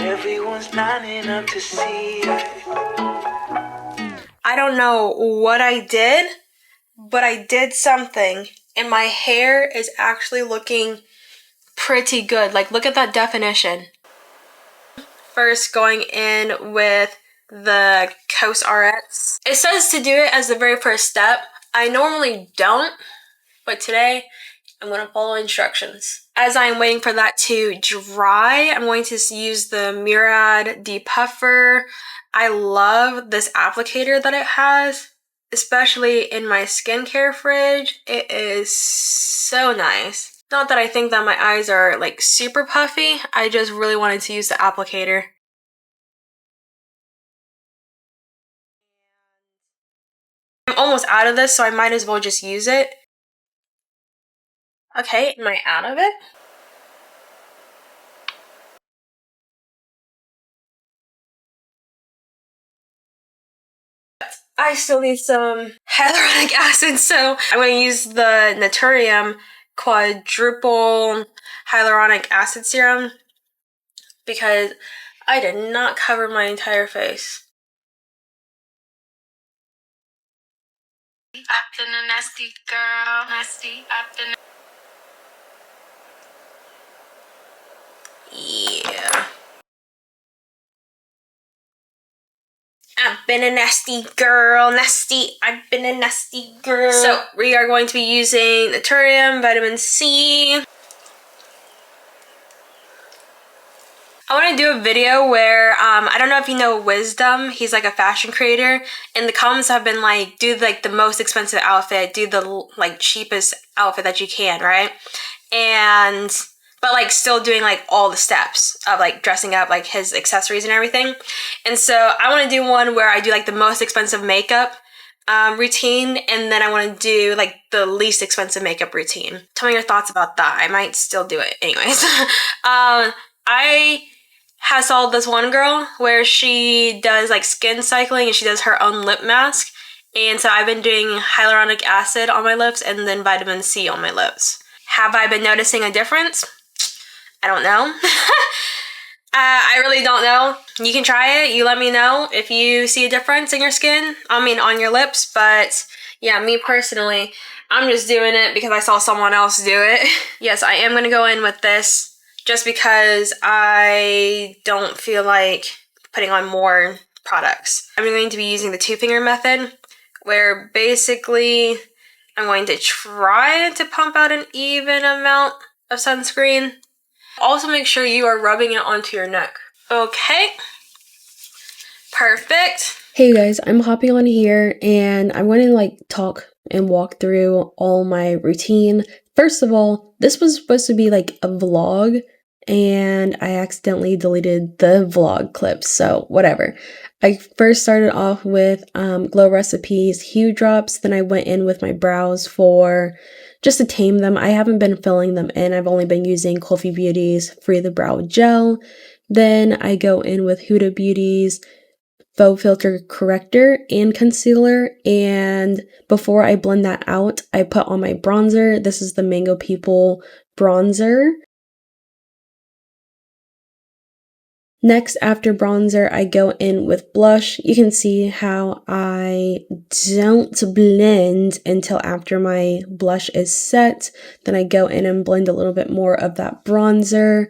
Everyone's lining up to see it. I don't know what I did, but I did something, and my hair is actually looking pretty good. Like, look at that definition. First, going in with the COSRX. It says to do it as the very first step. I normally don't, but today I'm going to follow instructions. As I'm waiting for that to dry, I'm going to use the Murad Depuffer. I love this applicator that it has, especially in my skincare fridge. It is so nice. Not that I think that my eyes are like super puffy, I just really wanted to use the applicator. I'm almost out of this, so I might as well just use it. Okay, am I out of it? I still need some hyaluronic acid, so I'm going to use the Naturium quadruple hyaluronic acid serum because I did not cover my entire face. I've been a nasty girl, nasty. I've been. Yeah. I've been a nasty girl, nasty. I've been a nasty girl. So we are going to be using Naturium, vitamin C. I want to do a video where, I don't know if you know Wisdom. He's like a fashion creator. And the comments have been like, do like the most expensive outfit, do the like cheapest outfit that you can, right? But like still doing like all the steps of like dressing up, like his accessories and everything. And so I want to do one where I do like the most expensive makeup routine, and then I want to do like the least expensive makeup routine. Tell me your thoughts about that. I might still do it anyways. I saw this one girl where she does like skin cycling and she does her own lip mask. And so I've been doing hyaluronic acid on my lips and then vitamin C on my lips. Have I been noticing a difference? I don't know. I really don't know. You can try it. You let me know if you see a difference in your skin. I mean, on your lips. But yeah, me personally, I'm just doing it because I saw someone else do it. Yes, I am going to go in with this just because I don't feel like putting on more products. I'm going to be using the 2-finger method, where basically I'm going to try to pump out an even amount of sunscreen. Also make sure you are rubbing it onto your neck. Okay. Perfect. Hey guys, I'm hopping on here and I want to like talk and walk through all my routine. First of all, this was supposed to be like a vlog and I accidentally deleted the vlog clips, so whatever. I first started off with Glow Recipes Hue Drops, then I went in with my brows for just to tame them. I haven't been filling them in. I've only been using Coffee Beauty's Free the Brow Gel. Then I go in with Huda Beauty's Faux Filter Corrector and Concealer. And before I blend that out, I put on my bronzer. This is the Mango People bronzer. Next, after bronzer, I go in with blush. You can see how I don't blend until after my blush is set. Then I go in and blend a little bit more of that bronzer.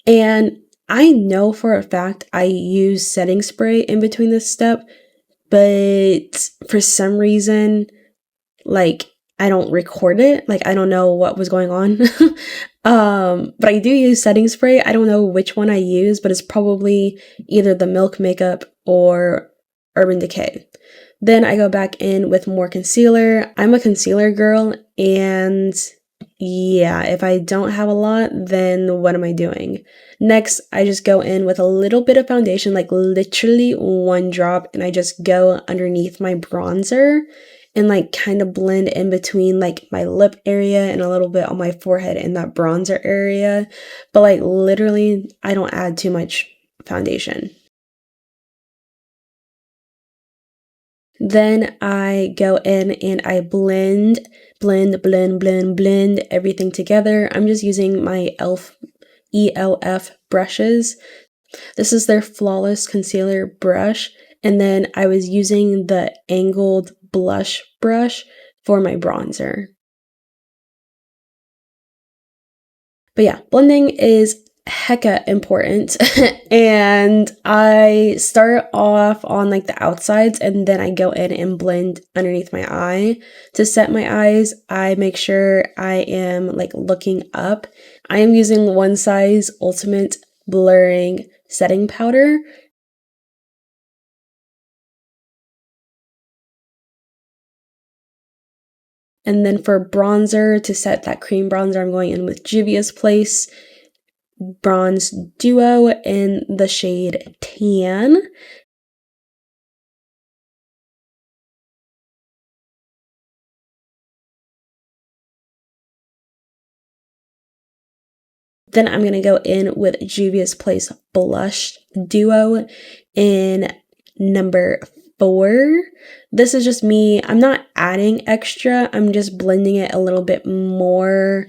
And I know for a fact I use setting spray in between this step, but for some reason, like, I don't record it. Like, I don't know what was going on. But I do use setting spray. I don't know which one I use, but it's probably either the Milk Makeup or Urban Decay. Then I go back in with more concealer. I'm a concealer girl, and yeah, if I don't have a lot, then what am I doing? Next, I just go in with a little bit of foundation, like literally 1 drop, and I just go underneath my bronzer and like kind of blend in between like my lip area and a little bit on my forehead in that bronzer area. But like literally, I don't add too much foundation. Then I go in and I blend everything together. I'm just using my ELF brushes. This is their Flawless Concealer brush. And then I was using the angled blush brush for my bronzer. But yeah, blending is hecka important. And I start off on like the outsides and then I go in and blend underneath my eye. To set my eyes, I make sure I am like looking up. I am using One Size Ultimate Blurring Setting Powder. And then for bronzer, to set that cream bronzer, I'm going in with Juvia's Place Bronze Duo in the shade Tan. Then I'm going to go in with Juvia's Place Blush Duo in number 4. This is just me. I'm not adding extra. I'm just blending it a little bit more.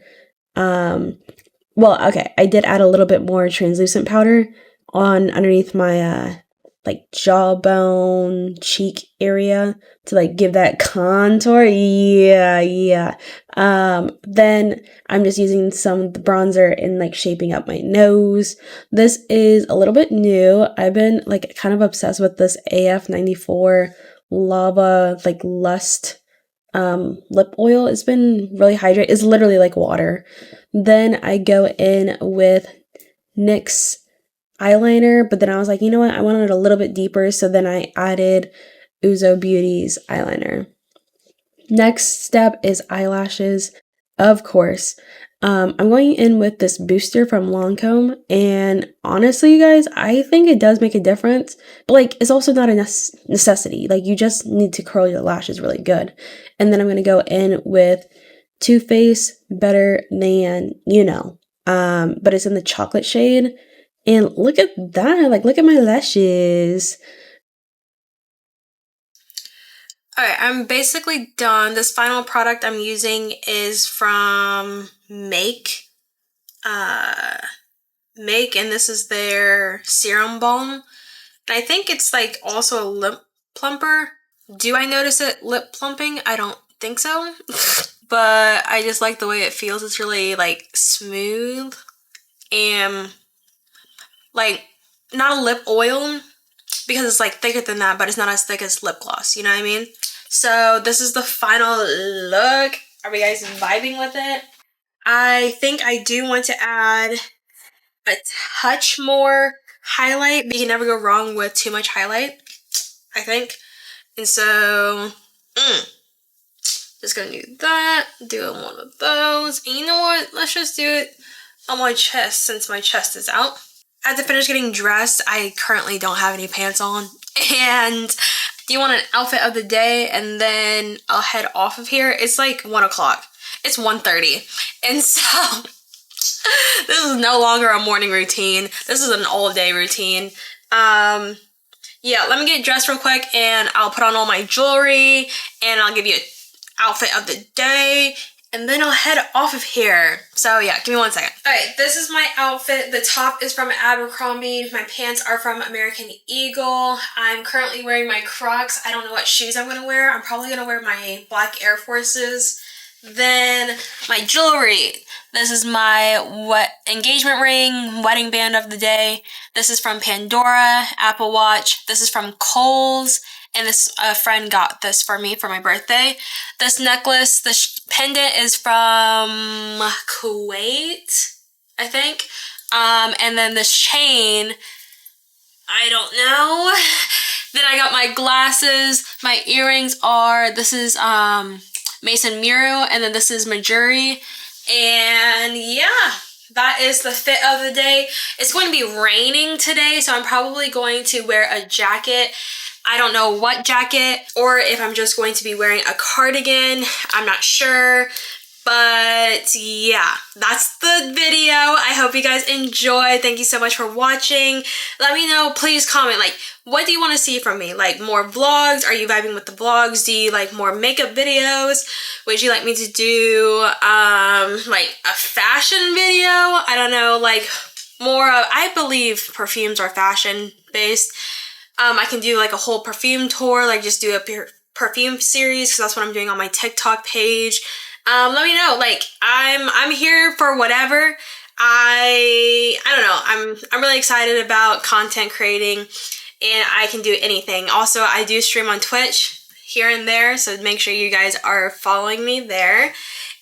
Well, okay, I did add a little bit more translucent powder on underneath my like jawbone cheek area to like give that contour. Yeah. Then I'm just using some of the bronzer and like shaping up my nose. This is a little bit new. I've been like kind of obsessed with this AF94 Lava like Lust lip oil. It's been really hydrated. It's literally like water. Then I go in with NYX eyeliner, but then I was like, you know what? I wanted it a little bit deeper, so then I added Ouzo Beauty's eyeliner. Next step is eyelashes, of course. I'm going in with this booster from Lancome, and honestly, you guys, I think it does make a difference, but like, it's also not a necessity. Like, you just need to curl your lashes really good. And then I'm going to go in with Too Faced Better Than You Know, but it's in the chocolate shade. And look at that, like, look at my lashes. Alright, I'm basically done. This final product I'm using is from Make. Make, and this is their serum balm. And I think it's like also a lip plumper. Do I notice it lip plumping? I don't think so. But I just like the way it feels. It's really like smooth and like not a lip oil because it's like thicker than that, but it's not as thick as lip gloss, you know what I mean? So this is the final look. Are we guys vibing with it? I think I do want to add a touch more highlight, but you can never go wrong with too much highlight, I think. And so, just gonna do that, do one of those. And you know what? Let's just do it on my chest since my chest is out. I had to finish getting dressed. I currently don't have any pants on. And do you want an outfit of the day? And then I'll head off of here. It's like 1 o'clock. It's 1:30. And so this is no longer a morning routine. This is an all-day routine. Yeah, let me get dressed real quick and I'll put on all my jewelry and I'll give you an outfit of the day and then I'll head off of here. So yeah, give me 1 second. Alright, this is my outfit. The top is from Abercrombie. My pants are from American Eagle. I'm currently wearing my Crocs. I don't know what shoes I'm gonna wear. I'm probably gonna wear my black Air Forces. Then my jewelry. This is my engagement ring, wedding band of the day. This is from Pandora, Apple Watch. This is from Kohl's, and a friend got this for me for my birthday. This necklace, this pendant is from Kuwait, I think. And then this chain, I don't know. Then I got my glasses. My earrings this is Mason Muro, and then this is Majuri. And yeah, that is the fit of the day. It's going to be raining today, so I'm probably going to wear a jacket. I don't know what jacket, or if I'm just going to be wearing a cardigan. I'm not sure. But yeah, that's the video. I hope you guys enjoyed. Thank you so much for watching. Let me know, please comment, like, what do you want to see from me? Like, more vlogs? Are you vibing with the vlogs? Do you like more makeup videos? Would you like me to do, like, a fashion video? I don't know, like, more of, I believe perfumes are fashion based. I can do like a whole perfume tour, like just do a perfume series, because that's what I'm doing on my TikTok page. Let me know. Like, I'm here for whatever. I don't know. I'm really excited about content creating, and I can do anything. Also, I do stream on Twitch here and there, so make sure you guys are following me there.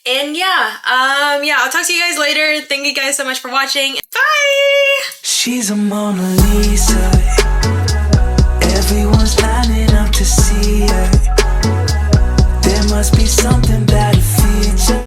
And yeah, I'll talk to you guys later. Thank you guys so much for watching. Bye! She's a Mona Lisa. Everyone's lining up to see her. There must be something about a feature.